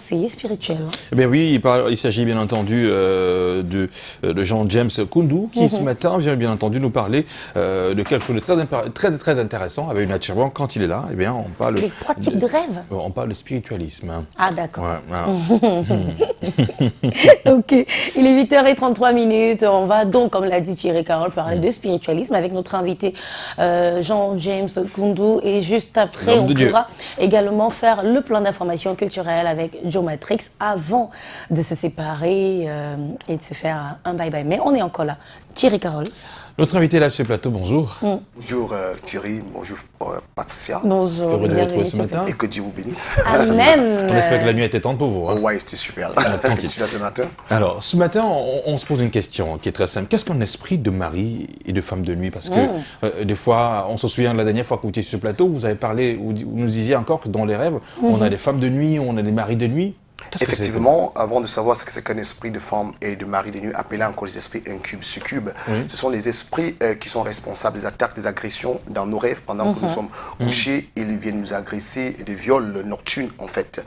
conseiller spirituel. Hein. Eh bien oui, il s'agit bien entendu de Jean James Koundou qui ce matin vient bien entendu nous parler de quelque chose de très intéressant avec naturellement quand il est là. Eh bien on parle Les 3 types de rêves. On parle de spiritualisme. Ah d'accord. Ouais, Ok, il est 8h33. On va donc, comme l'a dit Thierry Carole, parler de spiritualisme avec notre invité Jean James Koundou. Et juste après, on pourra également faire le plan d'information culturelle avec Joe Matrix avant de se séparer et de se faire un bye-bye. Mais on est encore là. Thierry Carole. Notre invité là sur ce plateau, bonjour. Bonjour Thierry, bonjour Patricia. Bonjour. Heureux de vous retrouver ce matin. Et que Dieu vous bénisse. Amen. On espère que la nuit était tente pour vous. Hein. Ouais, c'était super. Je suis là ce matin. Alors, ce matin, on se pose une question qui est très simple. Qu'est-ce qu'un esprit de mari et de femme de nuit? Parce que des fois, on se souvient de la dernière fois que vous étiez sur ce plateau, vous avez parlé, vous nous disiez encore que dans les rêves, on a des femmes de nuit, on a des maris de nuit. Effectivement, avant de savoir ce que c'est qu'un esprit de femme et de mari de nuit, appelé encore les esprits incubes, succubes, ce sont les esprits qui sont responsables des attaques, des agressions dans nos rêves pendant que nous sommes couchés. Ils viennent nous agresser, des viols nocturnes en fait.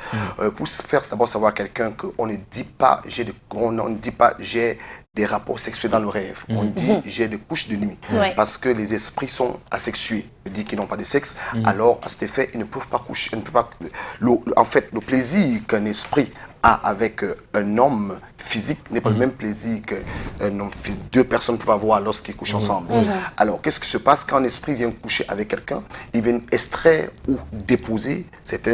Pour faire d'abord savoir quelqu'un qu'on ne dit pas j'ai des rapports sexuels dans le rêve. On dit j'ai des couches de nuit. Parce que les esprits sont asexués. On dit qu'ils n'ont pas de sexe. Alors, à cet effet, ils ne peuvent pas coucher. Ils ne peuvent pas, en fait, le plaisir qu'un esprit a avec un homme physique n'est pas le même plaisir qu'un homme physique. Deux personnes peuvent avoir lorsqu'ils couchent ensemble. Alors, qu'est-ce qui se passe quand un esprit vient coucher avec quelqu'un? Il vient extraire ou déposer certains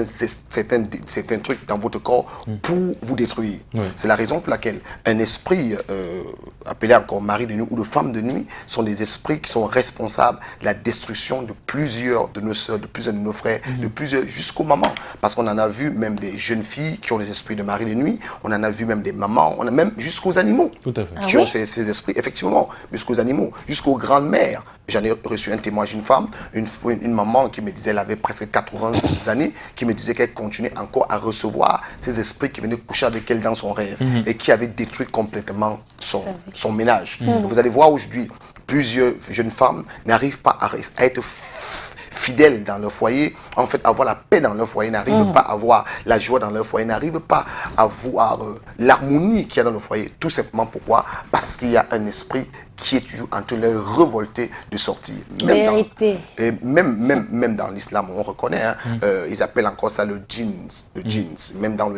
trucs dans votre corps pour vous détruire. C'est la raison pour laquelle un esprit, appelé encore mari de nuit ou de femme de nuit, sont des esprits qui sont responsables de la destruction de plusieurs de nos soeurs, de plusieurs de nos frères, de plusieurs jusqu'aux mamans. Parce qu'on en a vu même des jeunes filles qui ont des esprits de mari de nuit, on en a vu même des mamans, on a même jusqu'aux animaux qui ont ces esprits, effectivement, jusqu'aux animaux, jusqu'aux grandes-mères. J'en ai reçu un témoignage d'une femme, une maman qui me disait, elle avait presque 80 années, qui me disait qu'elle continuait encore à recevoir ces esprits qui venaient coucher avec elle dans son rêve et qui avaient détruit complètement son ménage. Vous allez voir aujourd'hui, plusieurs jeunes femmes n'arrivent pas à être fidèles dans leur foyer, en fait avoir la paix dans leur foyer, n'arrivent pas à avoir la joie dans leur foyer, n'arrivent pas à avoir l'harmonie qu'il y a dans le foyer. Tout simplement pourquoi? Parce qu'il y a un esprit qui est toujours en train de leur révolter de sortir. Même dans l'islam, on reconnaît, ils appellent encore ça le djinns. Même dans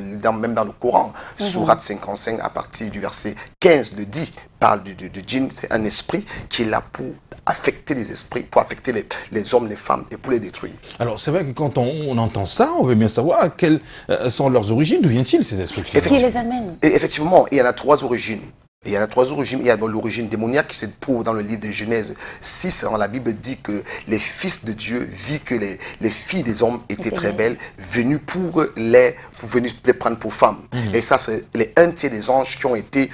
le Coran, Sourate 55, à partir du verset 15, le dit, parle du djinn, c'est un esprit qui est là pour affecter les esprits, pour affecter les hommes, les femmes et pour les détruire. Alors c'est vrai que quand on entend ça, on veut bien savoir quelles sont leurs origines, d'où viennent-ils ces esprits? Qu'est-ce qui les amène? Et effectivement, il y en a 3 origines. Il y a 3 origines. Il y a l'origine démoniaque qui se trouve dans le livre de Genèse 6. La Bible dit que les fils de Dieu vit que les filles des hommes étaient très belles, venues pour les prendre pour femmes. Et ça, c'est les 1/3 des anges qui ont été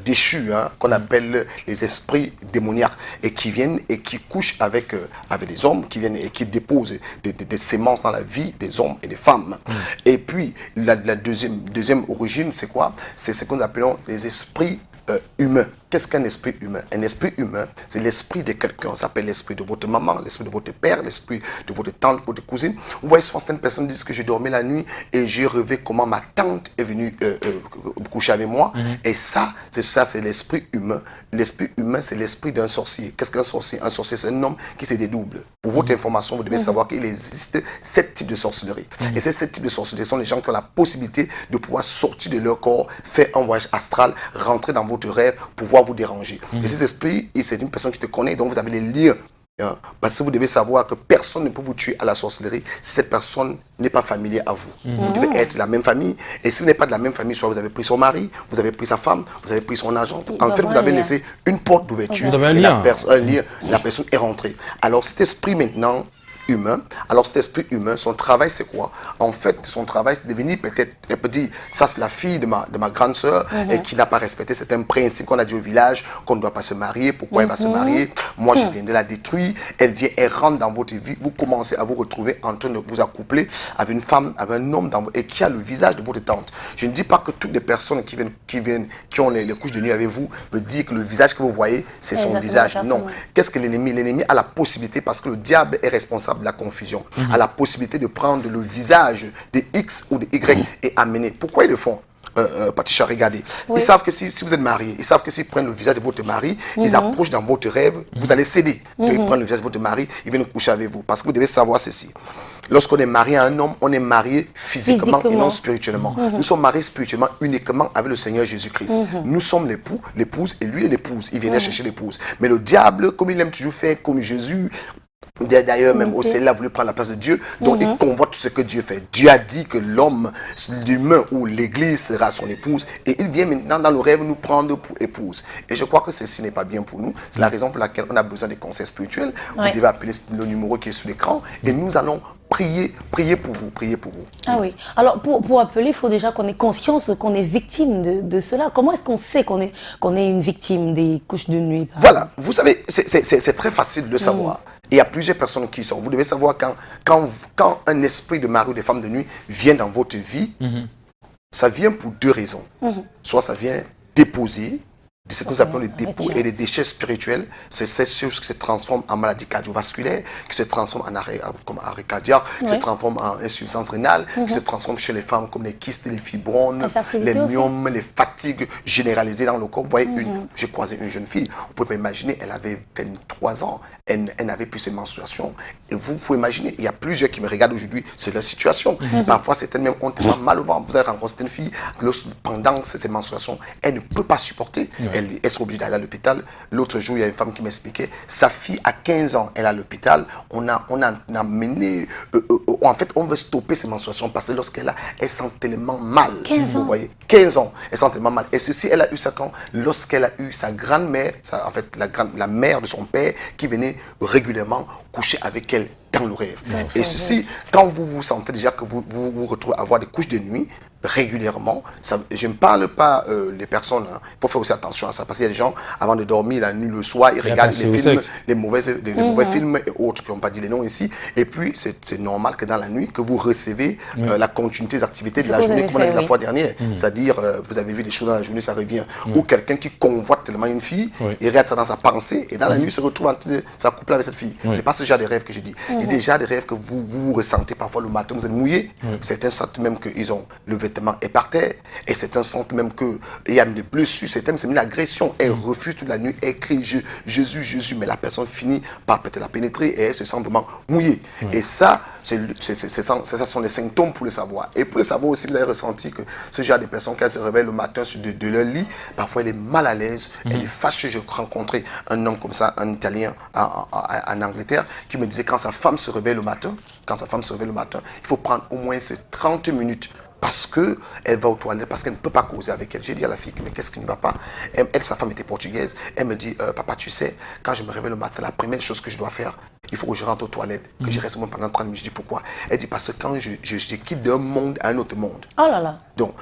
déchus, qu'on appelle les esprits démoniaques, et qui viennent et qui couchent avec des hommes, qui viennent et qui déposent des sémences dans la vie des hommes et des femmes. Et puis, la deuxième origine, c'est quoi? C'est ce que nous appelons les esprits humain. Qu'est-ce qu'un esprit humain? Un esprit humain, c'est l'esprit de quelqu'un. Ça s'appelle l'esprit de votre maman, l'esprit de votre père, l'esprit de votre tante, votre cousine. Vous voyez, certaines personnes disent que j'ai dormi la nuit et j'ai rêvé comment ma tante est venue coucher avec moi. Et ça, c'est l'esprit humain. L'esprit humain, c'est l'esprit d'un sorcier. Qu'est-ce qu'un sorcier? Un sorcier, c'est un homme qui se dédouble. Pour votre information, vous devez savoir qu'il existe 7 types de sorcellerie. Et ces 7 types de sorcellerie sont les gens qui ont la possibilité de pouvoir sortir de leur corps, faire un voyage astral, rentrer dans votre rêve, pouvoir vous déranger. Et ces esprits, c'est une personne qui te connaît, donc vous avez les liens. Parce que vous devez savoir que personne ne peut vous tuer à la sorcellerie si cette personne n'est pas familière à vous. Vous devez être de la même famille. Et si vous n'êtes pas de la même famille, soit vous avez pris son mari, vous avez pris sa femme, vous avez pris son argent. En fait, vous avez laissé une porte d'ouverture. Vous avez un lien. La personne est rentrée. Alors cet esprit maintenant humain. Alors cet esprit humain, son travail c'est quoi? En fait, son travail c'est de venir peut-être, elle peut dire, ça c'est la fille de ma grande sœur et qui n'a pas respecté certains principes qu'on a dit au village, qu'on ne doit pas se marier, pourquoi elle va se marier? Moi je viens de la détruire, elle vient, elle rentre dans votre vie, vous commencez à vous retrouver en train de vous accoupler avec une femme, avec un homme et qui a le visage de votre tante. Je ne dis pas que toutes les personnes qui ont les couches de nuit avec vous me disent que le visage que vous voyez, c'est son visage. Non. Qu'est-ce que l'ennemi? L'ennemi a la possibilité, parce que le diable est responsable responsable de la confusion, a la possibilité de prendre le visage de X ou de Y et amener. Pourquoi ils le font? Patricia, regardez. Ils savent que si vous êtes marié, ils savent que s'ils prennent le visage de votre mari, ils approchent dans votre rêve, vous allez céder. Ils prennent le visage de votre mari, ils viennent coucher avec vous. Parce que vous devez savoir ceci. Lorsqu'on est marié à un homme, on est marié physiquement et non spirituellement. Nous sommes mariés spirituellement uniquement avec le Seigneur Jésus-Christ. Nous sommes l'époux, l'épouse, et lui est l'épouse. Il viendrait chercher l'épouse. Mais le diable, comme il aime toujours faire comme Jésus, d'ailleurs, même au ciel, il a voulu prendre la place de Dieu. Donc, il convoite ce que Dieu fait. Dieu a dit que l'homme, l'humain ou l'église sera son épouse. Et il vient maintenant dans le rêve nous prendre pour épouse. Et je crois que ceci n'est pas bien pour nous. C'est la raison pour laquelle on a besoin des conseils spirituels. Vous devez appeler le numéro qui est sur l'écran. Et nous allons prier pour vous, prier pour vous. Ah oui. Alors, pour appeler, il faut déjà qu'on ait conscience qu'on est victime de cela. Comment est-ce qu'on sait qu'on est une victime des couches de nuit? Voilà. Vous savez, c'est très facile de le savoir. Il y a plusieurs personnes qui sont. Vous devez savoir quand un esprit de mari ou de femme de nuit vient dans votre vie, ça vient pour deux raisons. Soit ça vient déposer, ce que nous appelons les dépôts et les déchets spirituels, c'est ces choses qui se transforment en maladie cardiovasculaire, qui se transforment en arrêt cardiaque, qui se transforment en insuffisance rénale, qui se transforment chez les femmes comme les kystes, les fibromes, les myomes, les fatigues généralisées dans le corps. Vous voyez, j'ai croisé une jeune fille, vous pouvez m'imaginer, elle avait 23 ans, elle n'avait plus ses menstruations. Et vous pouvez imaginer, il y a plusieurs qui me regardent aujourd'hui, c'est leur situation. Parfois, certaines même ont tellement mal au ventre. Vous avez rencontré une fille, pendant ces menstruations, elle ne peut pas supporter. Elle sera obligée d'aller à l'hôpital. L'autre jour, il y a une femme qui m'expliquait, sa fille a 15 ans, elle est à l'hôpital. On a mené, en fait, on veut stopper ses menstruations parce que elle sent tellement mal. 15 ans. Vous voyez, 15 ans, elle sent tellement mal. Et ceci, elle a eu ça quand? Lorsqu'elle a eu sa grand-mère, en fait, la mère de son père, qui venait régulièrement coucher avec elle dans le rêve. Et ceci, quand vous vous sentez déjà que vous vous retrouvez à avoir des couches de nuit, régulièrement, je ne parle pas des personnes, il faut faire aussi attention à ça, parce qu'il y a des gens, avant de dormir la nuit, le soir, ils regardent les films, les mauvais films et autres, qui n'ont pas dit les noms ici, et puis c'est normal que dans la nuit, que vous recevez la continuité des activités de la journée, comme on a dit la fois dernière, c'est-à-dire, vous avez vu des choses dans la journée, ça revient, ou quelqu'un qui convoite tellement une fille, il regarde ça dans sa pensée, et dans la nuit, il se retrouve en train de s'accoupler avec cette fille. C'est pas ce genre de rêve que je dis. Il y a déjà des rêves que vous ressentez parfois le matin, vous êtes mouillé, certains sentent même qu'ils ont le vêtement est par terre, et certains sentent même qu'il y a des blessures, certains c'est une agression, elle refuse toute la nuit, elle crie Jésus, Jésus, mais la personne finit par peut-être la pénétrer et elle se sent vraiment mouillée. Et ça, ça sont les symptômes pour le savoir. Et pour le savoir aussi, vous avez ressenti que ce genre de personnes, quand elles se réveillent le matin de leur lit, parfois elle est mal à l'aise, elle est fâchée. J'ai rencontré un homme comme ça, un Italien en Angleterre, qui me disait quand sa femme se réveille le matin, il faut prendre au moins ces 30 minutes parce qu'elle va aux toilettes, parce qu'elle ne peut pas causer avec elle. J'ai dit à la fille, mais qu'est-ce qui ne va pas? Elle, sa femme était portugaise. Elle me dit, papa, tu sais, quand je me réveille le matin, la première chose que je dois faire, il faut que je rentre aux toilettes, que je reste pendant 30 minutes. Je dis, pourquoi? Elle dit, parce que quand je quitte d'un monde à un autre monde. Oh là là. Donc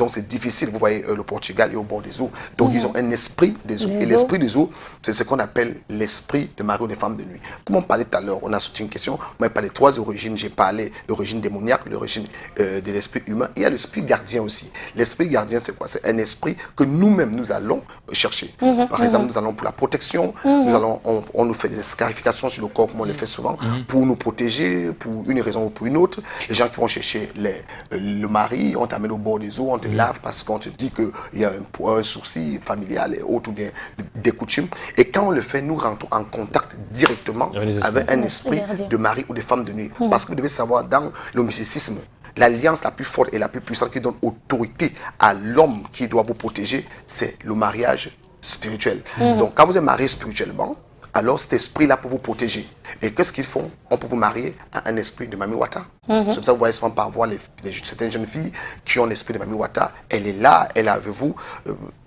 c'est difficile. Vous voyez, le Portugal est au bord des eaux. Donc ils ont un esprit des eaux. Et l'esprit des eaux, c'est ce qu'on appelle l'esprit de mari ou des femmes de nuit. Comme on parlait tout à l'heure, on a sorti une question. On m'a parlé de 3 origines. J'ai parlé de l'origine démoniaque, l'origine de l'esprit humain. Il y a l'esprit gardien aussi. L'esprit gardien, c'est quoi? C'est un esprit que nous-mêmes, nous allons chercher. Par exemple, nous allons pour la protection. On nous fait des scarifications sur le corps, comme on le fait souvent, pour nous protéger, pour une raison ou pour une autre. Les gens qui vont chercher le mari, on t'amène au bord des eaux, on te lave parce qu'on te dit qu'il y a un souci familial et autre, ou bien des coutumes. Et quand on le fait, nous rentrons en contact directement avec un esprit de mari ou de femme de nuit. Parce que vous devez savoir, dans le mysticisme, l'alliance la plus forte et la plus puissante qui donne autorité à l'homme qui doit vous protéger, c'est le mariage spirituel. Donc, quand vous êtes marié spirituellement, alors cet esprit-là peut vous protéger. Et qu'est-ce qu'ils font? On peut vous marier à un esprit de Mami Wata. C'est comme ça que vous voyez souvent par voir certaines jeunes filles qui ont l'esprit de Mami Wata. Elle est là, elle est avec vous.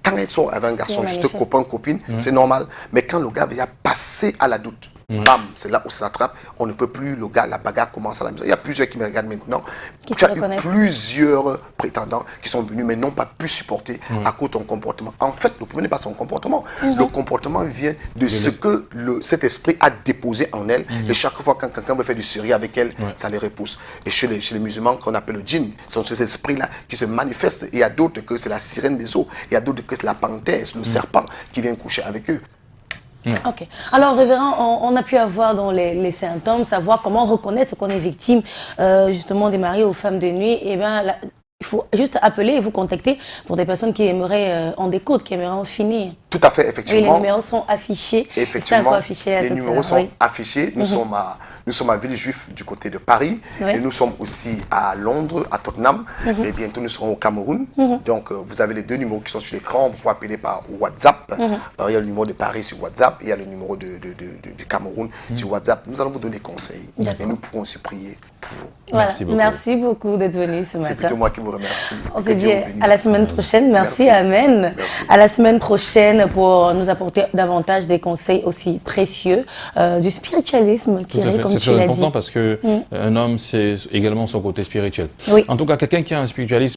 Quand elles sont avec un garçon, juste copain, copine, c'est normal. Mais quand le gars vient passer à la doute, bam, c'est là où ça s'attrape. On ne peut plus, la bagarre commence à la maison. Il y a plusieurs qui me regardent maintenant. Tu as eu plusieurs prétendants qui sont venus mais n'ont pas pu supporter à cause de ton comportement. En fait, le problème n'est pas son comportement. Le comportement vient de ce que cet esprit a déposé en elle. Et chaque fois quand quelqu'un veut faire du sérieux avec elle, ça les repousse. Et chez les musulmans, qu'on appelle le djinn, ce sont ces esprits-là qui se manifestent. Et il y a d'autres que c'est la sirène des eaux. Il y a d'autres que c'est la panthère, c'est le serpent qui vient coucher avec eux. Ok. Alors, révérend, on a pu avoir dans les symptômes, savoir comment reconnaître qu'on est victime justement des maris aux femmes de nuit. Et bien, il faut juste appeler et vous contacter pour des personnes qui aimeraient en découdre, qui aimeraient en finir. Tout à fait, effectivement. Et les numéros sont affichés. Effectivement, affiché les numéros sont affichés. Nous sommes à Villejuif du côté de Paris. Et nous sommes aussi à Londres, à Tottenham. Et bientôt, nous serons au Cameroun. Donc, vous avez les deux numéros qui sont sur l'écran. Vous pouvez appeler par WhatsApp. Il y a le numéro de Paris sur WhatsApp. Il y a le numéro du Cameroun sur WhatsApp. Nous allons vous donner conseil. Et nous pourrons aussi prier pour vous. Voilà. Merci beaucoup d'être venu ce matin. C'est plutôt moi qui vous remercie. On se dit à la semaine prochaine. Merci. Amen. Merci. À la semaine prochaine pour nous apporter davantage des conseils aussi précieux du spiritualisme, Thierry, comme tu l'as dit. C'est très important parce qu'un homme, c'est également son côté spirituel. Oui. En tout cas, quelqu'un qui a un spiritualisme